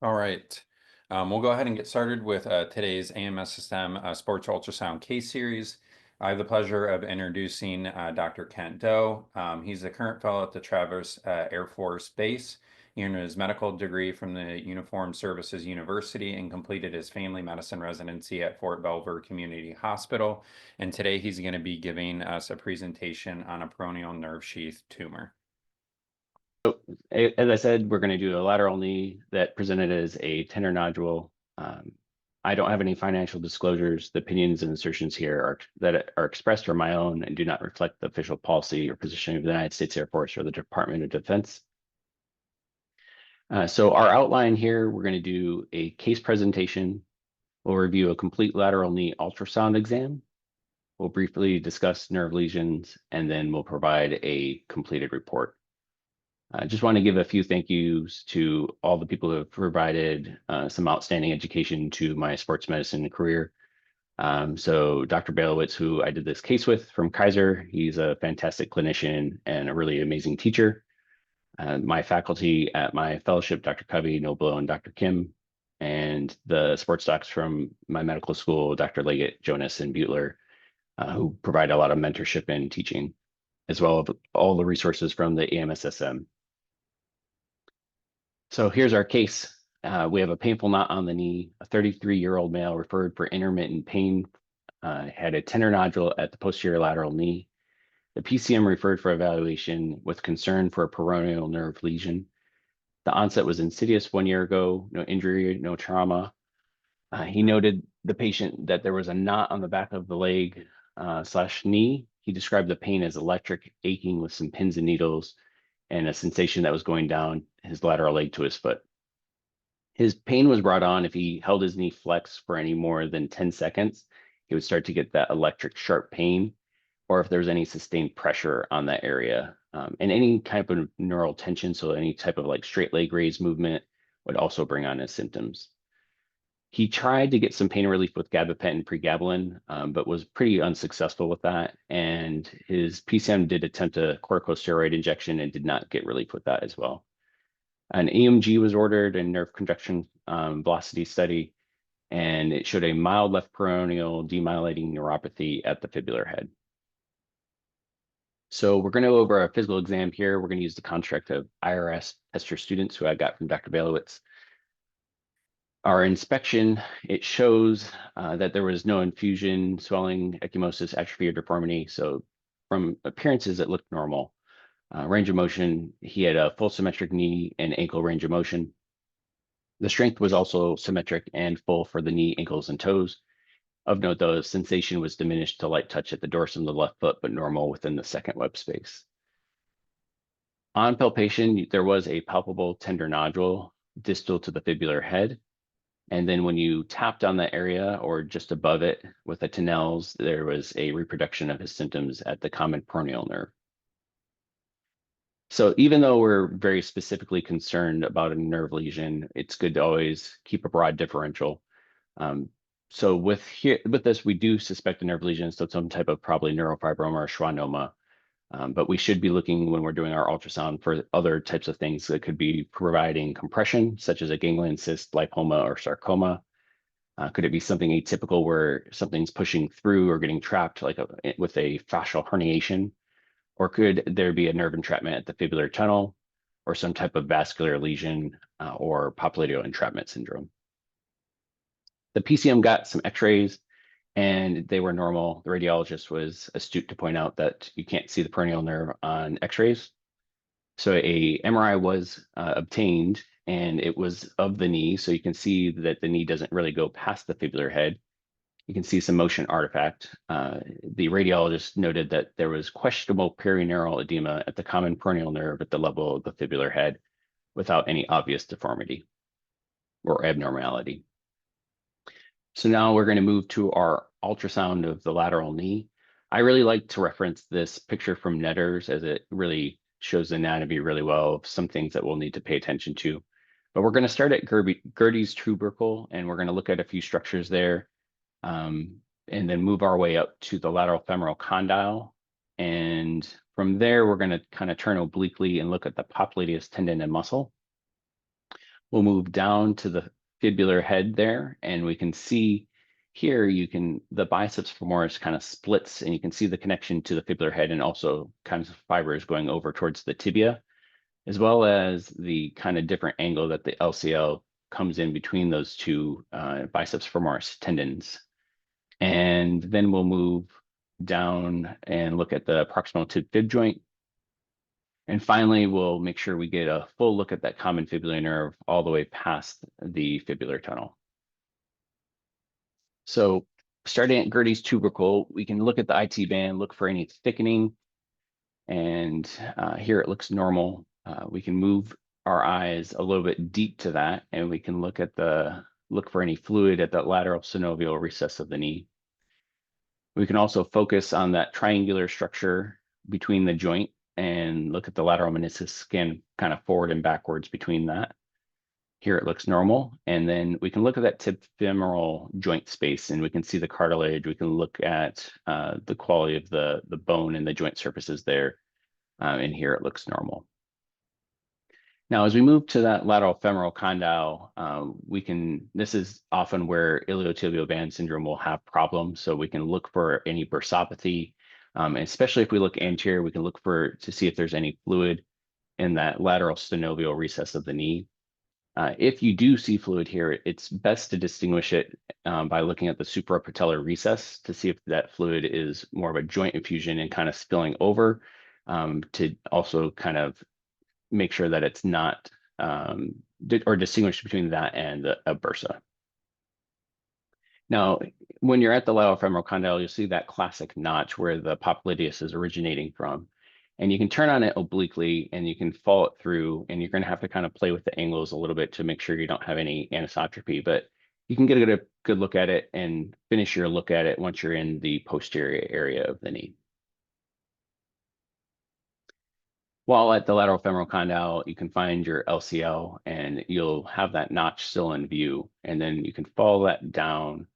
All right. We'll go ahead and get started with today's AMSSM Sports Ultrasound case series. I have the pleasure of introducing Dr. Kent Doe. He's a current fellow at the Traverse Air Force Base. He earned his medical degree from the Uniformed Services University and completed his family medicine residency at Fort Belvoir Community Hospital. And today he's going to be giving us a presentation on a peroneal nerve sheath tumor. As I said, we're going to do a lateral knee that presented as a tender nodule. I don't have any financial disclosures. The opinions and assertions here that are expressed are my own and do not reflect the official policy or position of the United States Air Force or the Department of Defense. So our outline here, we're going to do a case presentation. We'll review a complete lateral knee ultrasound exam. We'll briefly discuss nerve lesions, and then we'll provide a completed report. I just want to give a few thank yous to all the people who have provided some outstanding education to my sports medicine career. So Dr. Balowitz, who I did this case with from Kaiser, he's a fantastic clinician and a really amazing teacher. My faculty at my fellowship, Dr. Covey, Noblo, and Dr. Kim, and the sports docs from my medical school, Dr. Leggett, Jonas, and Butler, who provide a lot of mentorship and teaching, as well as all the resources from the AMSSM. So here's our case. We have a painful knot on the knee. A 33-year-old male referred for intermittent pain, had a tender nodule at the posterior lateral knee. The PCM referred for evaluation with concern for a peroneal nerve lesion. The onset was insidious 1 year ago, no injury, no trauma. He noted the patient that there was a knot on the back of the leg / knee. He described the pain as electric, aching with some pins and needles and a sensation that was going down his lateral leg to his foot. His pain was brought on if he held his knee flexed for any more than 10 seconds, he would start to get that electric sharp pain, or if there was any sustained pressure on that area. And any type of neural tension, so any type of like straight leg raise movement would also bring on his symptoms. He tried to get some pain relief with gabapentin pregabalin, but was pretty unsuccessful with that. And his PCM did attempt a corticosteroid injection and did not get relief with that as well. An EMG was ordered and nerve conduction velocity study, and it showed a mild left peroneal demyelinating neuropathy at the fibular head. So we're going to go over a physical exam here. We're going to use the construct of IRS test your students, who I got from Dr. Balowitz. Our inspection, it shows that there was no infusion, swelling, ecchymosis, atrophy, or deformity. So from appearances, it looked normal. Range of motion, he had a full symmetric knee and ankle range of motion. The strength was also symmetric and full for the knee, ankles, and toes. Of note, though, sensation was diminished to light touch at the dorsum of the left foot, but normal within the second web space. On palpation, there was a palpable tender nodule distal to the fibular head. And then when you tapped on that area or just above it with the Tinel's, there was a reproduction of his symptoms at the common peroneal nerve. So even though we're very specifically concerned about a nerve lesion, it's good to always keep a broad differential. So with this, we do suspect a nerve lesion, so some type of probably neurofibroma or schwannoma. But we should be looking when we're doing our ultrasound for other types of things that could be providing compression, such as a ganglion cyst, lipoma, or sarcoma. Could it be something atypical where something's pushing through or getting trapped, like with a fascial herniation? Or could there be a nerve entrapment at the fibular tunnel or some type of vascular lesion or popliteal entrapment syndrome? The PCM got some x-rays and they were normal. The radiologist was astute to point out that you can't see the peroneal nerve on x-rays. So a MRI was obtained and it was of the knee. So you can see that the knee doesn't really go past the fibular head. You can see some motion artifact. The radiologist noted that there was questionable perineural edema at the common peroneal nerve at the level of the fibular head without any obvious deformity or abnormality. So now we're going to move to our ultrasound of the lateral knee. I really like to reference this picture from Netters as it really shows the anatomy really well of some things that we'll need to pay attention to. But we're going to start at Gerdy's tubercle, and we're going to look at a few structures there. And then move our way up to the lateral femoral condyle. And from there, we're going to kind of turn obliquely and look at the popliteus tendon and muscle. We'll move down to the fibular head there, and we can see here the biceps femoris kind of splits, and you can see the connection to the fibular head and also kinds of fibers going over towards the tibia, as well as the kind of different angle that the LCL comes in between those two biceps femoris tendons. And then we'll move down and look at the proximal tib-fib joint. And finally, we'll make sure we get a full look at that common fibular nerve all the way past the fibular tunnel. So starting at Gertie's tubercle, we can look at the IT band, look for any thickening, and here it looks normal. We can move our eyes a little bit deep to that, and we can look for any fluid at the lateral synovial recess of the knee. We can also focus on that triangular structure between the joint and look at the lateral meniscus scan kind of forward and backwards between that. Here it looks normal. And then we can look at that tib femoral joint space, and we can see the cartilage. We can look at the quality of the bone and the joint surfaces there. And here it looks normal. Now, as we move to that lateral femoral condyle, this is often where iliotibial band syndrome will have problems. So we can look for any bursopathy, and especially if we look anterior, we can look to see if there's any fluid in that lateral synovial recess of the knee. If you do see fluid here, it's best to distinguish it by looking at the suprapatellar recess to see if that fluid is more of a joint effusion and kind of spilling over, to also kind of make sure that it's not, or distinguish between that and a bursa. Now, when you're at the lateral femoral condyle, you'll see that classic notch where the popliteus is originating from. And you can turn on it obliquely and you can follow it through, and you're going to have to kind of play with the angles a little bit to make sure you don't have any anisotropy, but you can get a good look at it and finish your look at it once you're in the posterior area of the knee. While at the lateral femoral condyle, you can find your LCL and you'll have that notch still in view, and then you can follow that down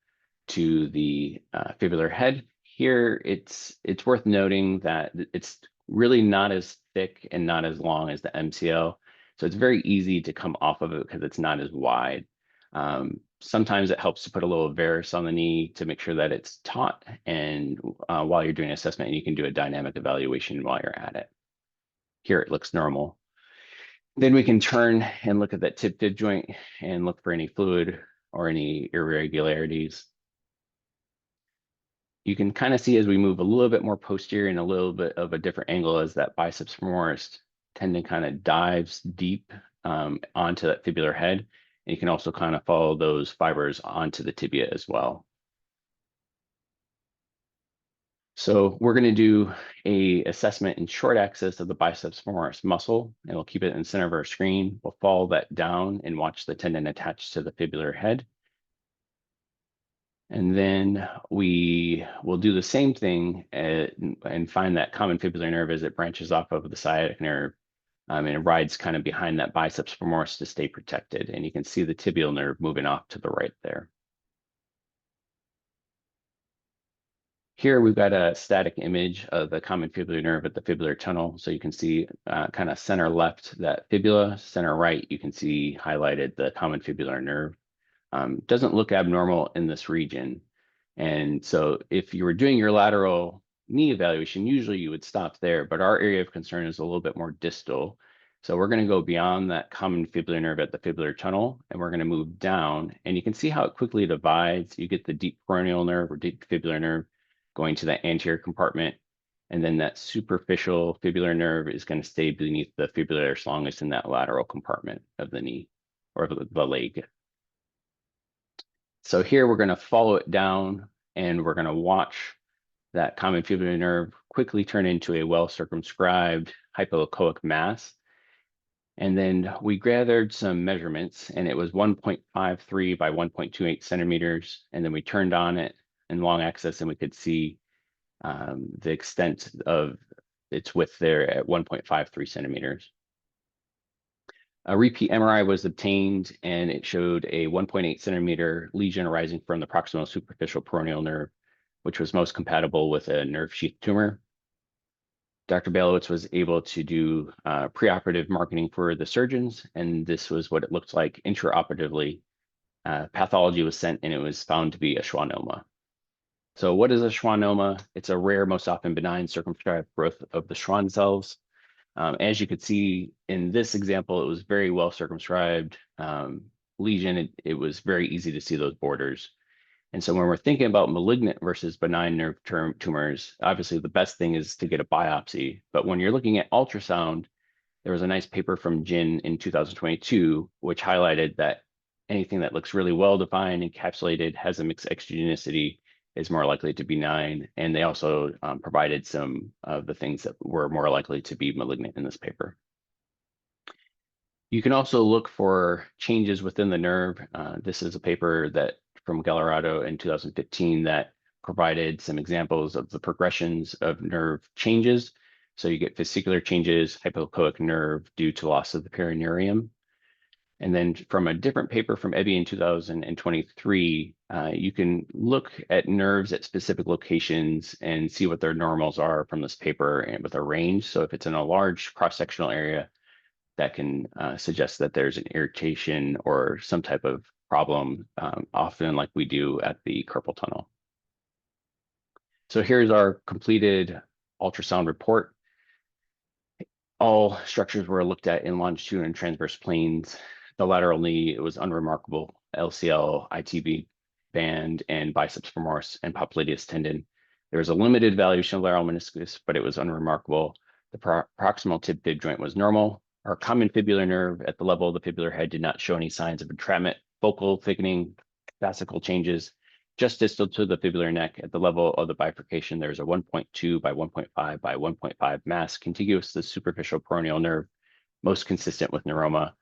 to the fibular head. Here, it's worth noting that it's really not as thick and not as long as the MCL. So it's very easy to come off of it because it's not as wide. Sometimes it helps to put a little varus on the knee to make sure that it's taut, and while you're doing assessment, you can do a dynamic evaluation while you're at it. Here it looks normal. Then we can turn and look at that tib-fib joint and look for any fluid or any irregularities. You can kind of see as we move a little bit more posterior and a little bit of a different angle as that biceps femoris tendon kind of dives deep onto that fibular head. And you can also kind of follow those fibers onto the tibia as well. So we're going to do a assessment in short axis of the biceps femoris muscle, and we'll keep it in the center of our screen. We'll follow that down and watch the tendon attached to the fibular head. And then we will do the same thing and find that common fibular nerve as it branches off of the sciatic nerve, and it rides kind of behind that biceps femoris to stay protected. And you can see the tibial nerve moving off to the right there. Here we've got a static image of the common fibular nerve at the fibular tunnel. So you can see kind of center left, that fibula, center right, you can see highlighted the common fibular nerve. Doesn't look abnormal in this region. And so if you were doing your lateral knee evaluation, usually you would stop there, but our area of concern is a little bit more distal. So we're going to go beyond that common fibular nerve at the fibular tunnel, and we're going to move down, and you can see how it quickly divides. You get the deep peroneal nerve or deep fibular nerve going to that anterior compartment, and then that superficial fibular nerve is going to stay beneath the fibularis longus in that lateral compartment of the knee or the leg. So here we're going to follow it down, and we're going to watch that common fibular nerve quickly turn into a well-circumscribed hypoechoic mass. And then we gathered some measurements, and it was 1.53 by 1.28 centimeters. And then we turned on it in long axis, and we could see the extent of its width there at 1.53 centimeters. A repeat MRI was obtained, and it showed a 1.8 centimeter lesion arising from the proximal superficial peroneal nerve, which was most compatible with a nerve sheath tumor. Dr. Balowitz was able to do preoperative marketing for the surgeons, and this was what it looked like intraoperatively. Pathology was sent, and it was found to be a schwannoma. So what is a schwannoma? It's a rare, most often benign circumscribed growth of the Schwann cells. As you could see in this example, it was very well circumscribed lesion. It was very easy to see those borders. And so when we're thinking about malignant versus benign nerve tumors, obviously the best thing is to get a biopsy. But when you're looking at ultrasound, there was a nice paper from Jin in 2022, which highlighted that anything that looks really well defined, encapsulated, has a mixed exogenicity is more likely to be benign. And they also provided some of the things that were more likely to be malignant in this paper. You can also look for changes within the nerve. This is a paper that from Gallardo in 2015 that provided some examples of the progressions of nerve changes. So you get fascicular changes, hypoechoic nerve due to loss of the perineurium. And then from a different paper from Ebby in 2023, you can look at nerves at specific locations and see what their normals are from this paper and with a range. So if it's in a large cross-sectional area, that can suggest that there's an irritation or some type of problem, often like we do at the carpal tunnel. So here's our completed ultrasound report. All structures were looked at in longitudinal and transverse planes. The lateral knee, it was unremarkable. LCL, ITB band, and biceps femoris and popliteus tendon. There was a limited evaluation of lateral meniscus, but it was unremarkable. The proximal tib fib joint was normal. Our common fibular nerve at the level of the fibular head did not show any signs of entrapment, focal thickening, fascicle changes. Just distal to the fibular neck at the level of the bifurcation, there's a 1.2 by 1.5 by 1.5 mass contiguous to the superficial peroneal nerve, most consistent with neuroma.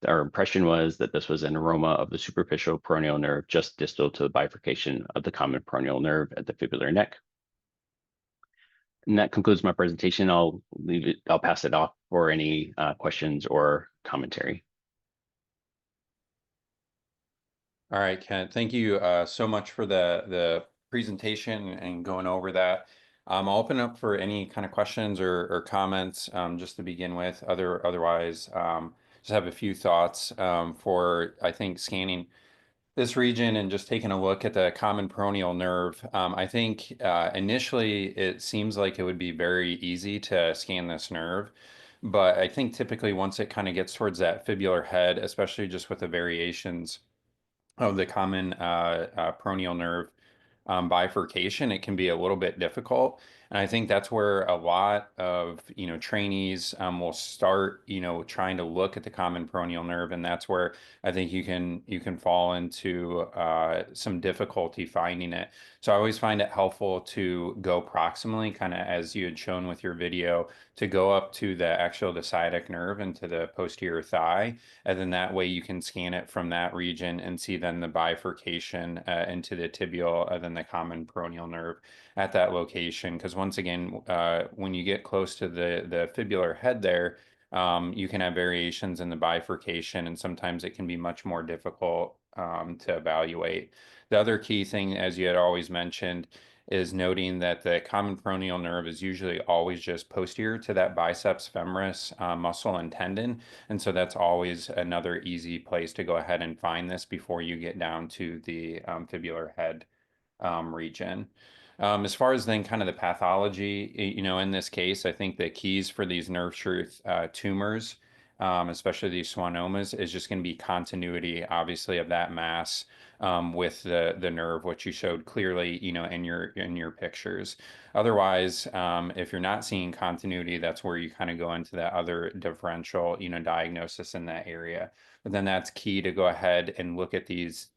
Our impression was that this was a neuroma of the superficial peroneal nerve just distal to the bifurcation of the common peroneal nerve at the fibular neck. And that concludes my presentation. I'll pass it off for any questions or commentary. All right, Kent, thank you so much for the presentation and going over that. I'll open up for any kind of questions or comments just to begin with. Otherwise, just have a few thoughts for, I think, scanning this region and just taking a look at the common peroneal nerve. I think initially it seems like it would be very easy to scan this nerve, but I think typically once it kind of gets towards that fibular head, especially just with the variations of the common peroneal nerve bifurcation, it can be a little bit difficult. And I think that's where a lot of, trainees will start, trying to look at the common peroneal nerve. And that's where I think you can fall into some difficulty finding it. So I always find it helpful to go proximally, kind of as you had shown with your video, to go up to the sciatic nerve and to the posterior thigh. And then that way you can scan it from that region and see then the bifurcation into the tibial, then the common peroneal nerve at that location. Because once again, when you get close to the fibular head there, you can have variations in the bifurcation, and sometimes it can be much more difficult to evaluate. The other key thing, as you had always mentioned, is noting that the common peroneal nerve is usually always just posterior to that biceps femoris muscle and tendon. And so that's always another easy place to go ahead and find this before you get down to the fibular head region. As far as then kind of the pathology, in this case, I think the keys for these nerve sheath tumors, especially these schwannomas, is just going to be continuity, obviously, of that mass with the nerve, which you showed clearly, in your pictures. Otherwise, if you're not seeing continuity, that's where you kind of go into that other differential, diagnosis in that area. But then that's key to go ahead and look at these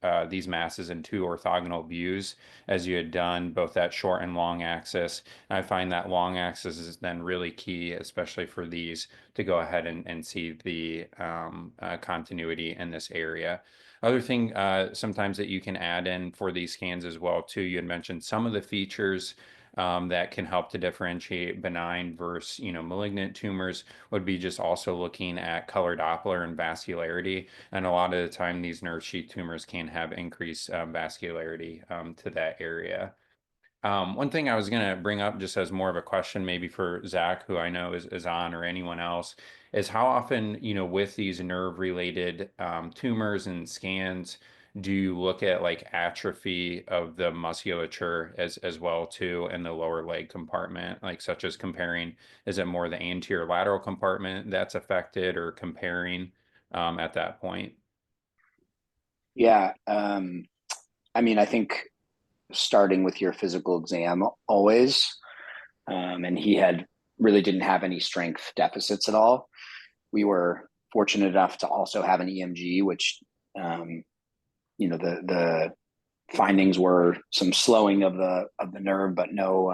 masses in two orthogonal views, as you had done both that short and long axis. And I find that long axis is then really key, especially for these, to go ahead and see the continuity in this area. Other thing sometimes that you can add in for these scans as well too, you had mentioned some of the features that can help to differentiate benign versus malignant tumors would be just also looking at color Doppler and vascularity. And a lot of the time these nerve sheath tumors can have increased vascularity to that area. One thing I was going to bring up just as more of a question, maybe for Zach, who I know is on, or anyone else, is how often, with these nerve related tumors and scans, do you look at like atrophy of the musculature as well too in the lower leg compartment, like such as comparing, is it more the anterior lateral compartment that's affected, or comparing at that point? Yeah. I mean, I think starting with your physical exam always, and he had really didn't have any strength deficits at all. We were fortunate enough to also have an EMG, which, um, the findings were some slowing of the nerve, but no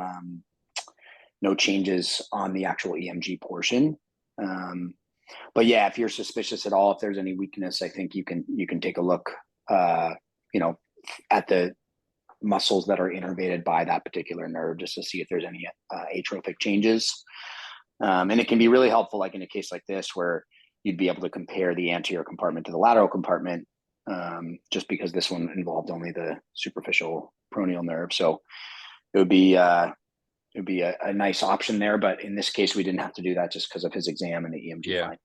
changes on the actual EMG portion. Um, but yeah, if you're suspicious at all, if there's any weakness, I think you can take a look, uh, you know, at the muscles that are innervated by that particular nerve, just to see if there's any atrophic changes. And it can be really helpful, like in a case like this, where you'd be able to compare the anterior compartment to the lateral compartment, just because this one involved only the superficial peroneal nerve. So it would be a nice option there. But in this case, we didn't have to do that just because of his exam and the EMG Yeah. findings.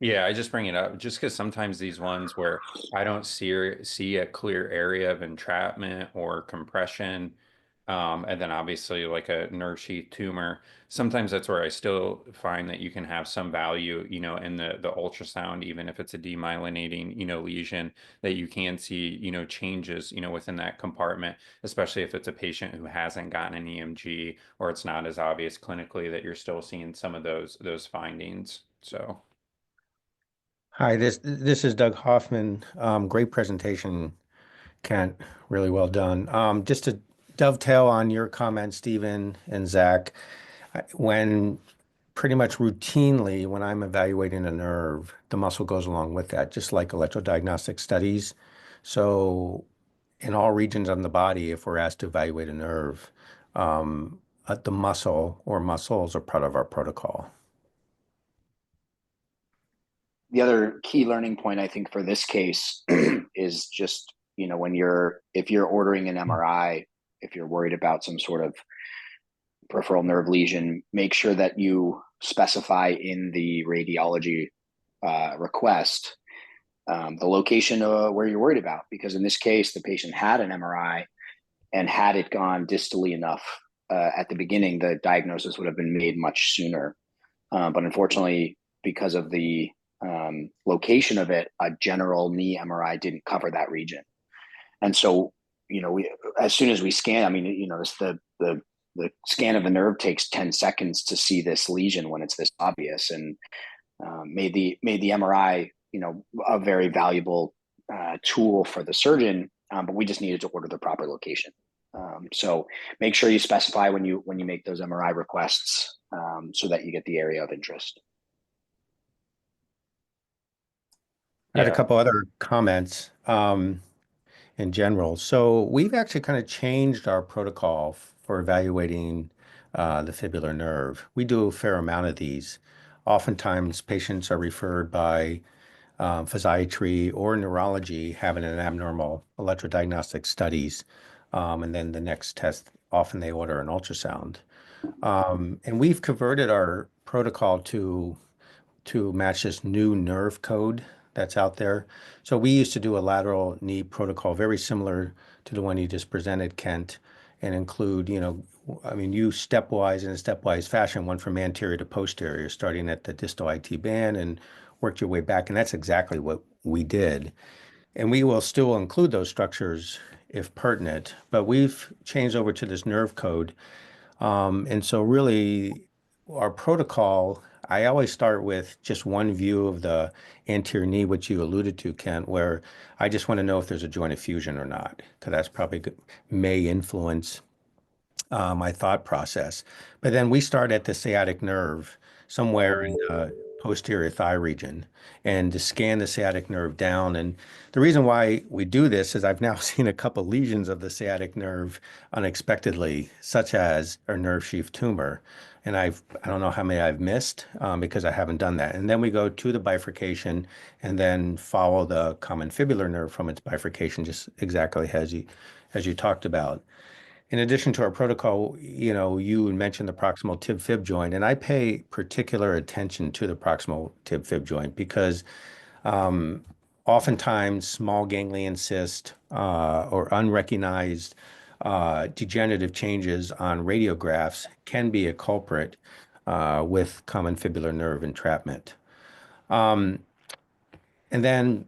Yeah, I just bring it up just because sometimes these ones where I don't see a clear area of entrapment or compression, and then obviously like a nerve sheath tumor, sometimes that's where I still find that you can have some value, in the ultrasound, even if it's a demyelinating, lesion, that you can see, changes, within that compartment, especially if it's a patient who hasn't gotten an EMG, or it's not as obvious clinically that you're still seeing some of those findings. So. Hi, this is Doug Hoffman. Great presentation, Kent. Really well done. Just to dovetail on your comments, Stephen and Zach, when pretty much routinely when I'm evaluating a nerve, the muscle goes along with that, just like electrodiagnostic studies. So in all regions of the body, if we're asked to evaluate a nerve, the muscle or muscles are part of our protocol. The other key learning point, I think, for this case is just, if you're ordering an MRI, if you're worried about some sort of peripheral nerve lesion, make sure that you specify in the radiology request the location where you're worried about. Because in this case, the patient had an MRI, and had it gone distally enough at the beginning, the diagnosis would have been made much sooner. But unfortunately, because of the location of it, a general knee MRI didn't cover that region. And so, as soon as we scan, I mean, the scan of the nerve takes 10 seconds to see this lesion when it's this obvious, and made the MRI, a very valuable tool for the surgeon. But we just needed to order the proper location. So make sure you specify when you make those MRI requests, so that you get the area of interest. I had a Yeah. couple other comments. In general. So we've actually kind of changed our protocol for evaluating the fibular nerve. We do a fair amount of these. Oftentimes, patients are referred by physiatry or neurology having an abnormal electrodiagnostic studies. And then the next test, often they order an ultrasound. And we've converted our protocol to match this new nerve code that's out there. So we used to do a lateral knee protocol very similar to the one you just presented, Kent, and include, I mean, you stepwise in a stepwise fashion, went from anterior to posterior, starting at the distal IT band and worked your way back. And that's exactly what we did. And we will still include those structures if pertinent, but we've changed over to this nerve code. And so really our protocol, I always start with just one view of the anterior knee, which you alluded to, Kent, where I just want to know if there's a joint of fusion or not, because that's probably may influence my thought process. But then we start at the sciatic nerve, somewhere in the posterior thigh region, and to scan the sciatic nerve down. And the reason why we do this is I've now seen a couple lesions of the sciatic nerve unexpectedly, such as a nerve sheath tumor. And I don't know how many I've missed because I haven't done that. And then we go to the bifurcation and then follow the common fibular nerve from its bifurcation, just exactly as you talked about. in addition to our protocol, you mentioned the proximal tib-fib joint, and I pay particular attention to the proximal tib-fib joint because oftentimes small ganglion cyst or unrecognized degenerative changes on radiographs can be a culprit with common fibular nerve entrapment. And then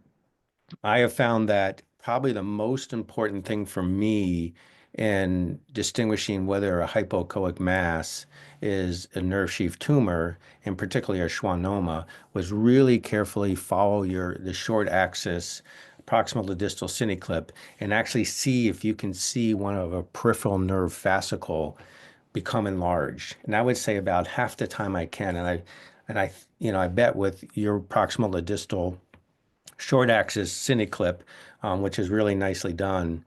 I have found that probably the most important thing for me in distinguishing whether a hypoechoic mass is a nerve sheath tumor, and particularly a schwannoma, was really carefully follow the short axis proximal to distal cineclip and actually see if you can see one of a peripheral nerve fascicle become enlarged. And I would say about half the time I can, I bet with your proximal to distal short axis cineclip, which is really nicely done.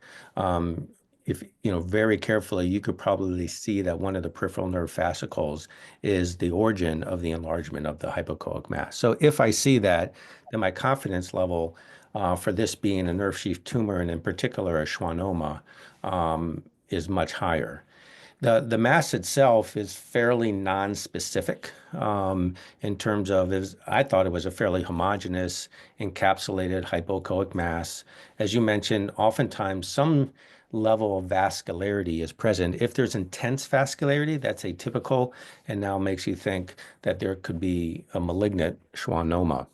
If very carefully, you could probably see that one of the peripheral nerve fascicles is the origin of the enlargement of the hypoechoic mass. So if I see that, then my confidence level for this being a nerve sheath tumor, and in particular a schwannoma, is much higher. The mass itself is fairly non-specific in terms of, I thought it was a fairly homogeneous, encapsulated hypoechoic mass. As you mentioned, oftentimes some level of vascularity is present. If there's intense vascularity, that's atypical and now makes you think that there could be a malignant schwannoma.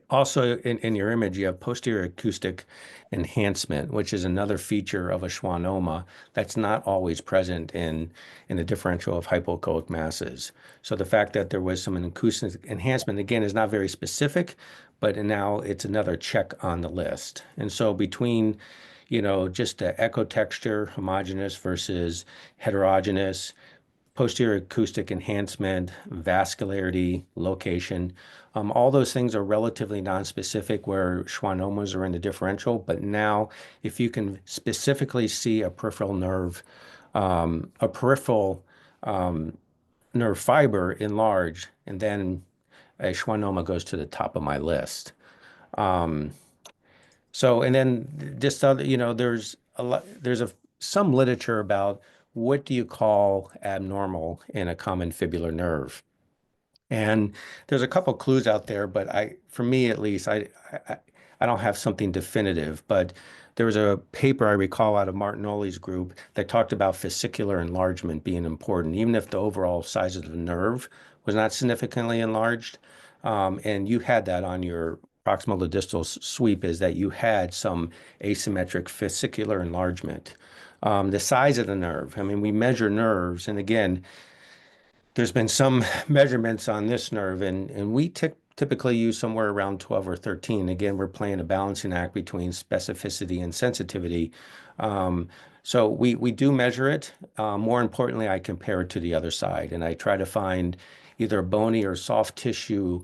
Also, in your image, you have posterior acoustic enhancement, which is another feature of a schwannoma that's not always present in the differential of hypoechoic masses. So the fact that there was some acoustic enhancement, again, is not very specific, but now it's another check on the list. And so between, just the echo texture, homogeneous versus heterogeneous, posterior acoustic enhancement, vascularity, location. All those things are relatively nonspecific where schwannomas are in the differential. But now, if you can specifically see a peripheral nerve, nerve fiber enlarged, and then a schwannoma goes to the top of my list. And then just other, there's some literature about what do you call abnormal in a common fibular nerve. And there's a couple clues out there, but for me at least, I don't have something definitive. But there was a paper I recall out of Martinoli's group that talked about fascicular enlargement being important, even if the overall size of the nerve was not significantly enlarged. And you had that on your proximal to distal sweep, is that you had some asymmetric fascicular enlargement. The size of the nerve, I mean, we measure nerves, and again, there's been some measurements on this nerve, and we typically use somewhere around 12 or 13. Again, we're playing a balancing act between specificity and sensitivity. So we do measure it. More importantly, I compare it to the other side, and I try to find either bony or soft tissue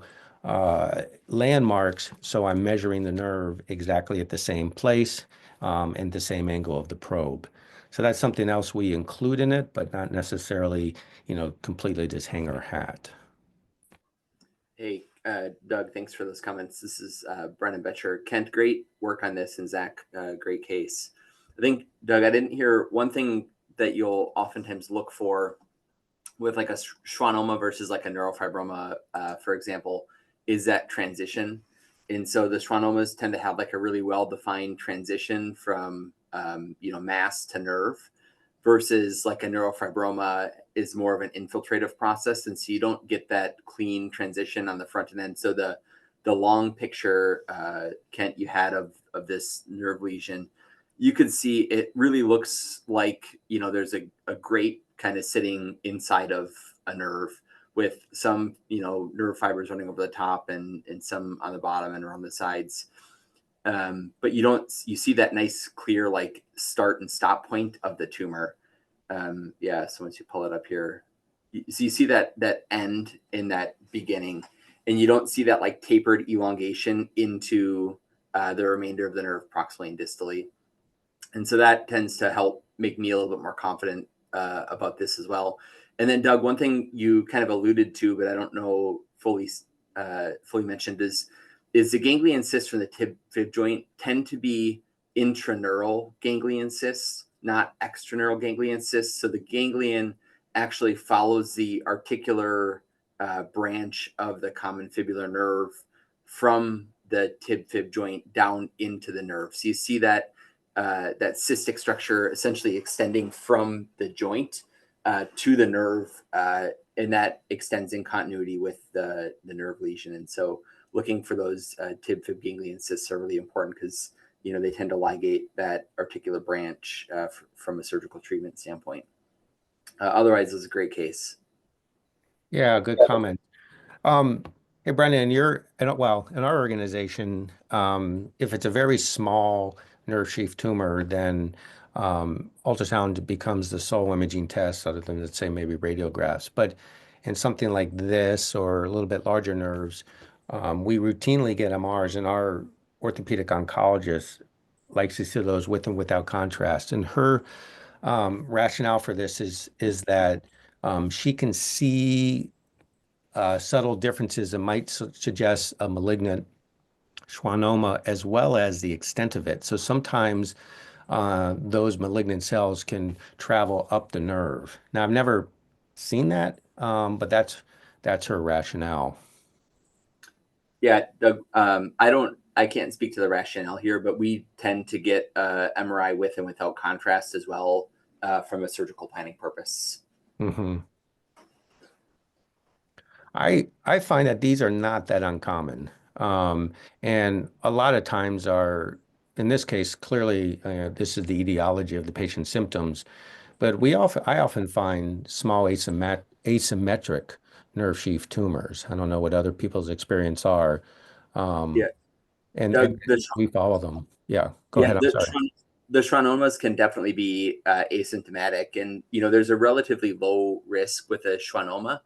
landmarks, so I'm measuring the nerve exactly at the same place and the same angle of the probe. So that's something else we include in it, but not necessarily, completely just hang our hat. Hey, Doug, thanks for those comments. This is Brennan Betcher. Kent, great work on this, and Zach, great case. I think, Doug, I didn't hear one thing that you'll oftentimes look for with like a schwannoma versus like a neurofibroma, for example, is that transition. And so the schwannomas tend to have like a really well-defined transition from, mass to nerve, versus like a neurofibroma is more of an infiltrative process. And so you don't get that clean transition on the front end. So the long picture, Kent, you had of this nerve lesion, you could see it really looks like, there's a grate kind of sitting inside of a nerve with some, nerve fibers running over the top and some on the bottom and around the sides. But you see that nice clear like start and stop point of the tumor. So once you pull it up here, so you see that end in that beginning, and you don't see that like tapered elongation into the remainder of the nerve proximally and distally. And so that tends to help make me a little bit more confident about this as well. And then Doug, one thing you kind of alluded to, but I don't know fully mentioned is the ganglion cysts from the tib-fib joint tend to be intraneural ganglion cysts, not extraneural ganglion cysts. So the ganglion actually follows the articular branch of the common fibular nerve from the tib-fib joint down into the nerve. So you see that that cystic structure essentially extending from the joint to the nerve, and that extends in continuity with the nerve lesion. And so looking for those tib-fib ganglion cysts are really important because they tend to ligate that articular branch from a surgical treatment standpoint. Otherwise, it's a great case. Yeah, good comment. Hey, Brendan, in our organization, if it's a very small nerve sheath tumor, then ultrasound becomes the sole imaging test, other than, let's say, maybe radiographs. But in something like this or a little bit larger nerves, we routinely get MRs, and our orthopedic oncologist likes to see those with and without contrast. And her rationale for this is that she can see subtle differences that might suggest a malignant schwannoma as well as the extent of it. So sometimes those malignant cells can travel up the nerve. Now, I've never seen that, but that's her rationale. Yeah, Doug, I can't speak to the rationale here, but we tend to get MRI with and without contrast as well from a surgical planning purpose. Mm-hmm. I find that these are not that uncommon. And a lot of times in this case, clearly, this is the etiology of the patient's symptoms, but I often find small asymmetric nerve sheath tumors. I don't know what other people's experience are. Yeah, And Doug, we follow them. Yeah, go ahead. I'm sorry. the schwannomas can definitely be asymptomatic, and there's a relatively low risk with a schwannoma.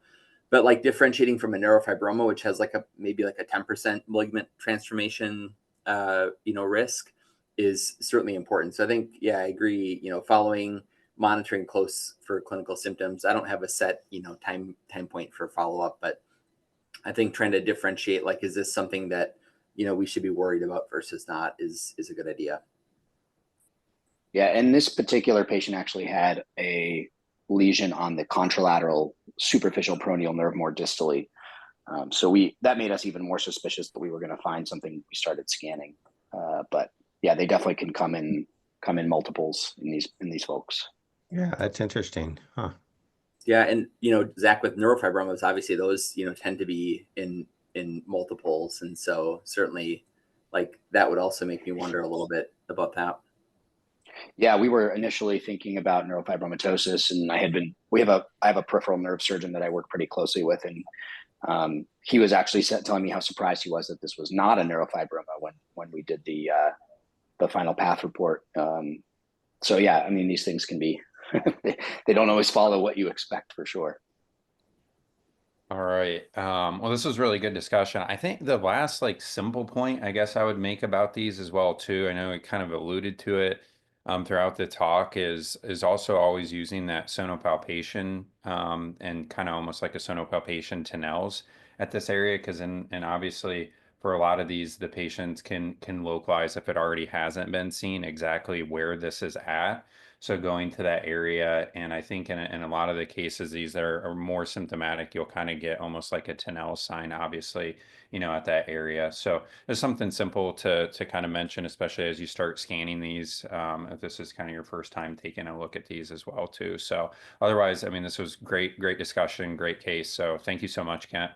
But like differentiating from a neurofibroma, which has maybe a 10% malignant transformation, risk, is certainly important. So I think, yeah, I agree. Following, monitoring close for clinical symptoms. I don't have a set, time point for follow up, but I think trying to differentiate, is this something that we should be worried about versus not, is a good idea. Yeah, and this particular patient actually had a lesion on the contralateral superficial peroneal nerve more distally. So that made us even more suspicious that we were going to find something. We started scanning, but yeah, they definitely can come in multiples in these folks. Yeah, that's interesting. Huh. Yeah, and Zach, with neurofibromas, obviously those tend to be in multiples, and so certainly that would also make me wonder a little bit about that. Yeah, we were initially thinking about neurofibromatosis, and I have a peripheral nerve surgeon that I work pretty closely with, and he was actually telling me how surprised he was that this was not a neurofibroma when we did the final path report. So yeah, I mean, these things can be they don't always follow what you expect, for sure. All right. Well, this was really good discussion. I think the last simple point I guess I would make about these as well too, I know we kind of alluded to it throughout the talk, is also always using that sonopalpation and kind of almost like a sonopalpation to Nels at this area, because and obviously for a lot of these, the patients can localize, if it already hasn't been seen, exactly where this is at. So going to that area, and I think in a lot of the cases, these that are more symptomatic, you'll kind of get almost like a Tinel sign, obviously, at that area. So there's something simple to kind of mention, especially as you start scanning these, if this is kind of your first time taking a look at these as well too. So otherwise, I mean, this was great discussion, great case. So thank you so much, Kent.